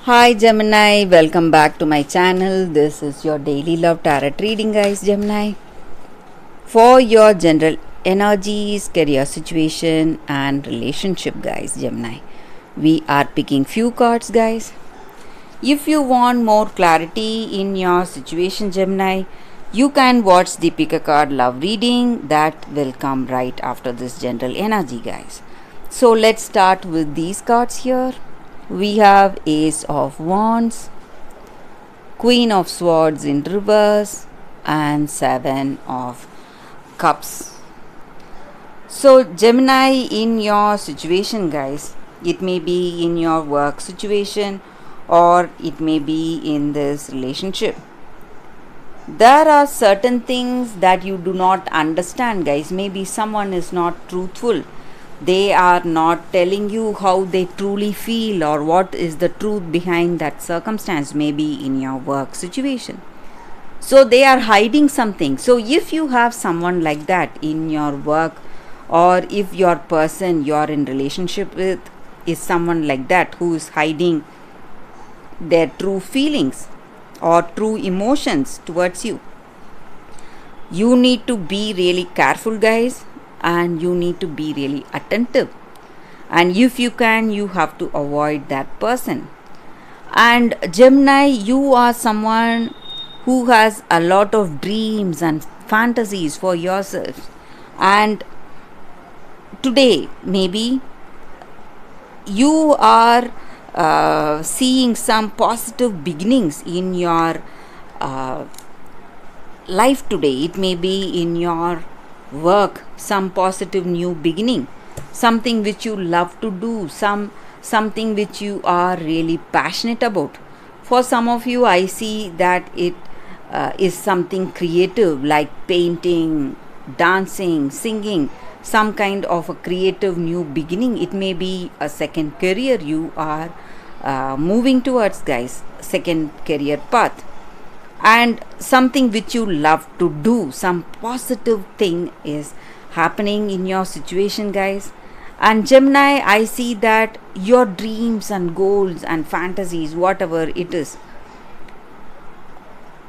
Hi Gemini, welcome back to my channel. This is your daily love tarot reading, guys. Gemini, for your general energies, career situation, and relationship, guys. Gemini, we are picking few cards, guys. If you want more clarity in your situation, Gemini, you can watch the pick a card love reading that will come right after this general energy, guys. So let's start with these cards here. We have Ace of Wands, Queen of Swords in reverse, and Seven of Cups. So Gemini, in your situation, guys, it may be in your work situation or it may be in this relationship. There are certain things that you do not understand, guys. Maybe someone is not truthful. They are not telling you how they truly feel or what is the truth behind that circumstance, maybe in your work situation. So they are hiding something. So if you have someone like that in your work, or if your person you're in relationship with is someone like that who is hiding their true feelings or true emotions towards you, you need to be really careful, guys, and you need to be really attentive. And if you can, you have to avoid that person. And Gemini, you are someone who has a lot of dreams and fantasies for yourself. And today, maybe you are seeing some positive beginnings in your life today. It may be in your work, some positive new beginning, something which you love to do, something which you are really passionate about. For some of you, I see that it is something creative like painting, dancing, singing, some kind of a creative new beginning. It may be a second career you are moving towards, guys, second career path, and something which you love to do, some positive thing is happening in your situation, guys. And Gemini, I see that your dreams and goals and fantasies, whatever it is,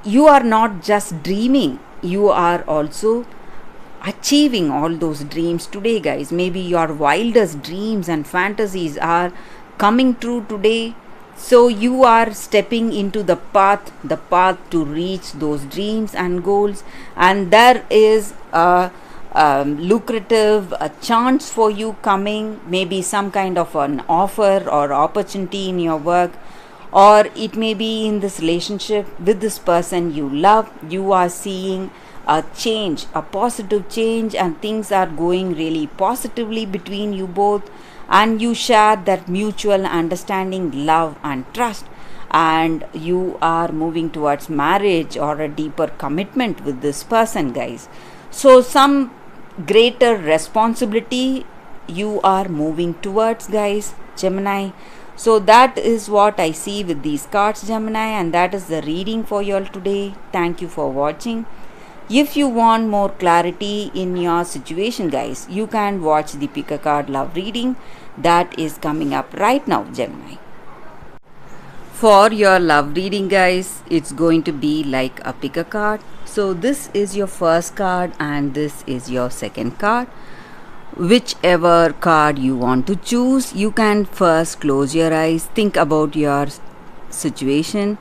you are not just dreaming, you are also achieving all those dreams today, guys. Maybe your wildest dreams and fantasies are coming true today. So you are stepping into the path to reach those dreams and goals, and there is a lucrative chance for you coming, maybe some kind of an offer or opportunity in your work, or it may be in this relationship with this person you love. You are seeing a change, a positive change, and things are going really positively between you both, and you share that mutual understanding, love and trust, and you are moving towards marriage or a deeper commitment with this person, guys. So some greater responsibility you are moving towards, guys, Gemini. So that is what I see with these cards, Gemini, and that is the reading for you all today. Thank you for watching. If you want more clarity in your situation, guys, you can watch the pick a card love reading that is coming up right now, Gemini. For your love reading, guys, it's going to be like a pick a card. So this is your first card and this is your second card. Whichever card you want to choose, you can first close your eyes, think about your situation,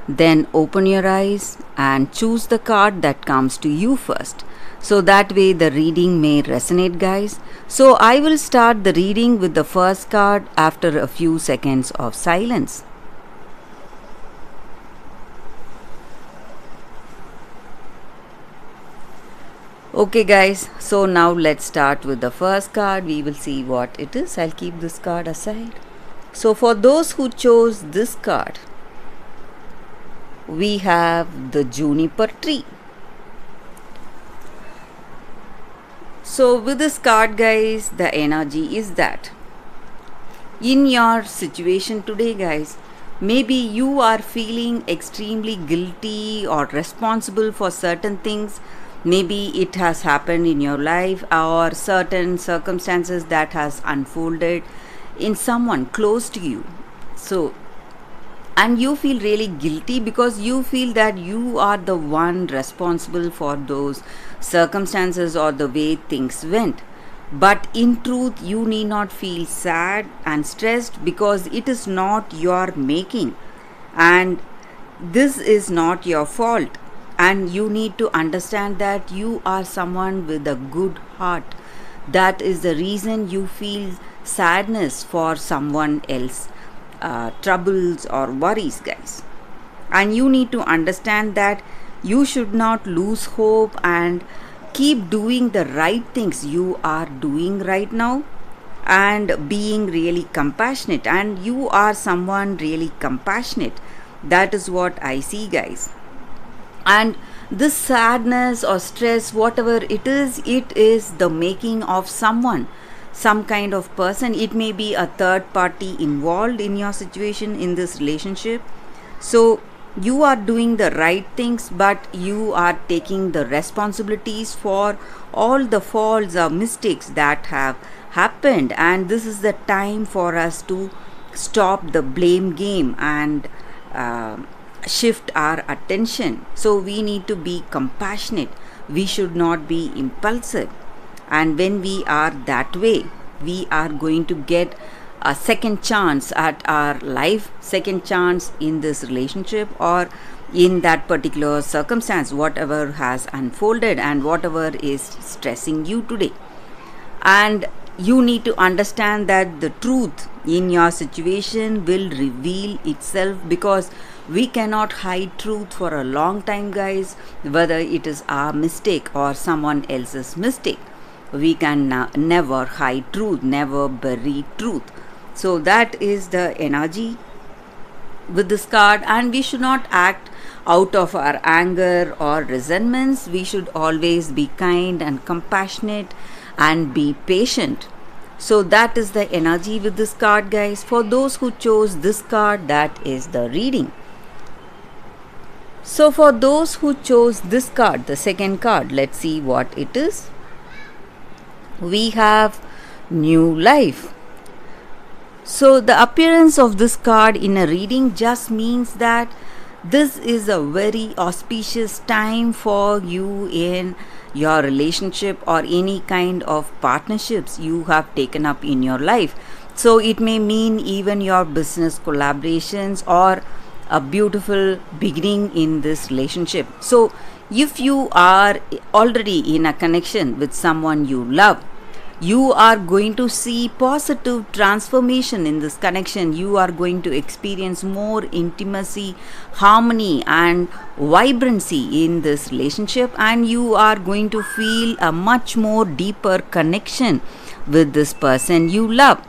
then open your eyes and choose the card that comes to you first. So that way the reading may resonate, guys. So I will start the reading with the first card after a few seconds of silence. Okay, guys, so now let's start with the first card. We will see what it is. I'll keep this card aside. So for those who chose this card, we have the juniper tree. So with this card, guys, the energy is that in your situation today, guys, maybe you are feeling extremely guilty or responsible for certain things. Maybe it has happened in your life or certain circumstances that has unfolded in someone close to you. So and you feel really guilty because you feel that you are the one responsible for those circumstances or the way things went. But in truth, you need not feel sad and stressed because it is not your making, and this is not your fault. And you need to understand that you are someone with a good heart. That is the reason you feel sadness for someone else troubles or worries, guys. And you need to understand that you should not lose hope and keep doing the right things you are doing right now, and being really compassionate. And you are someone really compassionate. That is what I see, guys. And this sadness or stress, whatever it is the making of someone, some kind of person. It may be a third party involved in your situation, in this relationship. So you are doing the right things, but you are taking the responsibilities for all the faults or mistakes that have happened. And this is the time for us to stop the blame game and shift our attention. So we need to be compassionate. We should not be impulsive. And when we are that way, we are going to get a second chance at our life, second chance in this relationship or in that particular circumstance, whatever has unfolded and whatever is stressing you today. And you need to understand that the truth in your situation will reveal itself, because we cannot hide truth for a long time, guys, whether it is our mistake or someone else's mistake. We can never hide truth, never bury truth. So that is the energy with this card. And we should not act out of our anger or resentments. We should always be kind and compassionate and be patient. So that is the energy with this card, guys. For those who chose this card, that is the reading. So for those who chose this card, the second card, let's see what it is. We have new life. So the appearance of this card in a reading just means that this is a very auspicious time for you in your relationship or any kind of partnerships you have taken up in your life. So it may mean even your business collaborations or a beautiful beginning in this relationship. So if you are already in a connection with someone you love, you are going to see positive transformation in this connection. You are going to experience more intimacy, harmony and vibrancy in this relationship, and you are going to feel a much more deeper connection with this person you love.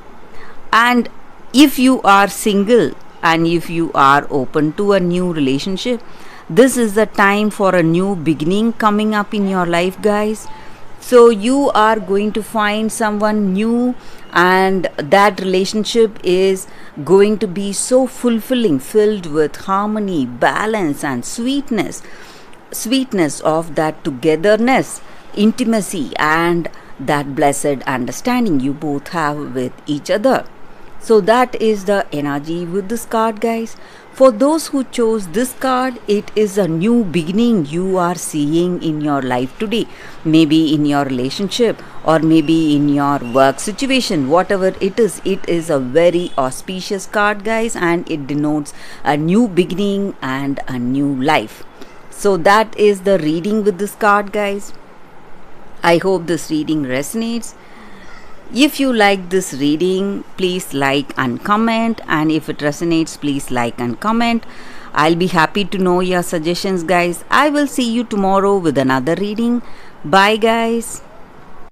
And if you are single and if you are open to a new relationship, this is the time for a new beginning coming up in your life, guys. So you are going to find someone new, and that relationship is going to be so fulfilling, filled with harmony, balance and sweetness of that togetherness, intimacy and that blessed understanding you both have with each other. So that is the energy with this card, guys. For those who chose this card, it is a new beginning you are seeing in your life today. Maybe in your relationship or maybe in your work situation. Whatever it is a very auspicious card, guys, and it denotes a new beginning and a new life. So that is the reading with this card, guys. I hope this reading resonates. If you like this reading, please like and comment, and if it resonates, please like and comment. I'll be happy to know your suggestions, guys. I will see you tomorrow with another reading. Bye, guys.